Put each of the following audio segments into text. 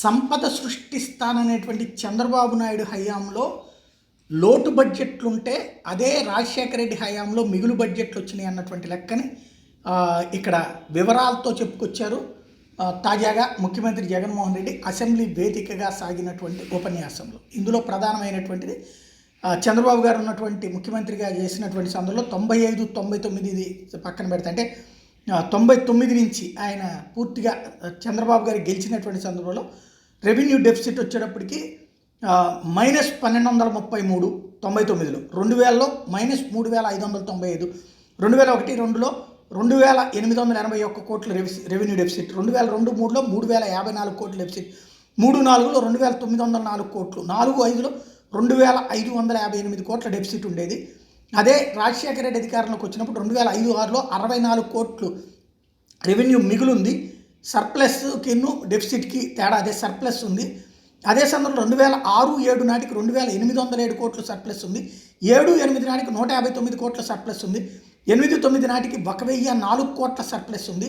సంపద సృష్టిస్తాననేటువంటి చంద్రబాబు నాయుడు హయాంలో లోటు బడ్జెట్లుంటే అదే రాజశేఖర రెడ్డి హయాంలో మిగులు బడ్జెట్లు వచ్చినాయి అన్నటువంటి లెక్కని ఇక్కడ వివరాలతో చెప్పుకొచ్చారు. తాజాగా ముఖ్యమంత్రి జగన్మోహన్ రెడ్డి అసెంబ్లీ వేదికగా సాగినటువంటి ఉపన్యాసంలో ఇందులో ప్రధానమైనటువంటిది చంద్రబాబు గారు ఉన్నటువంటి ముఖ్యమంత్రిగా చేసినటువంటి సందర్భంలో 95, 99 పక్కన పెడితే అంటే 99 నుంచి ఆయన పూర్తిగా చంద్రబాబు గారు గెలిచినటువంటి సందర్భంలో రెవెన్యూ డెఫిసిట్ వచ్చేటప్పటికి -1233 99లో, 2000లో -3595, 2001-2లో 2881 కోట్ల రెవెన్యూ డెఫిసిట్, 2002-3లో 3054 కోట్ల డెఫిసిట్, 3-4లో 2904 కోట్లు, 4-5లో 2558 కోట్ల డెఫిసిట్ ఉండేది. అదే రాజశేఖర రెడ్డి అధికారంలోకి వచ్చినప్పుడు 2005-6లో 64 కోట్లు రెవెన్యూ మిగులుంది. సర్ప్లస్ కిన్ను డెఫిసిట్కి తేడా అదే సర్ప్లస్ ఉంది. అదే సందర్భంలో 2006-7 నాటికి 2807 కోట్ల సర్ప్లస్ ఉంది. 7-8 నాటికి 159 కోట్ల సర్ప్లస్ ఉంది. 8-9 నాటికి 1004 కోట్ల సర్ప్లస్ ఉంది.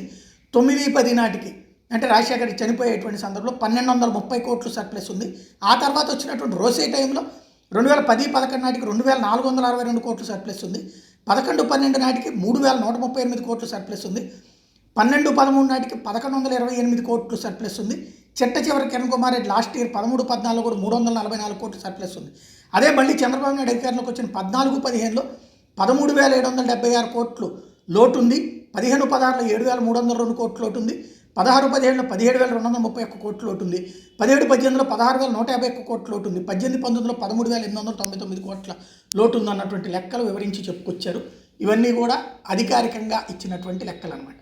9-10 నాటికి అంటే రాజశేఖర్ చనిపోయేటువంటి సందర్భంలో 1230 కోట్లు సర్ప్లస్ ఉంది. ఆ తర్వాత వచ్చినటువంటి రోసే టైంలో 2010-11 నాటికి 2462 కోట్లు సర్ప్లస్ ఉంది. 11-12 నాటికి 3138 కోట్లు సర్ప్లస్ ఉంది. 12-13 నాటికి 1128 కోట్లు సర్ప్లస్ ఉంది. చిట్ట చివరి కిరణ్ కుమార్ రెడ్డి లాస్ట్ ఇయర్ 13-14 కూడా 344 కోట్లు సర్ప్లస్ ఉంది. అదే మళ్ళీ చంద్రబాబు నాయుడు అధికారంలోకి వచ్చిన 14-15లో 13,776 కోట్లు లోటు ఉంది. 15-16లో 7,302 కోట్లు లోటు ఉంది. 16-17లో 17,231 కోట్లు లోటు ఉంది. 17-18లో 16,151 కోట్లు లోటు ఉంది. 18-19లో 13,899 కోట్ల లోటు ఉంది అన్నటువంటి లెక్కలు వివరించి చెప్పుకొచ్చారు. ఇవన్నీ కూడా అధికారికంగా ఇచ్చినటువంటి లెక్కలు అన్నమాట.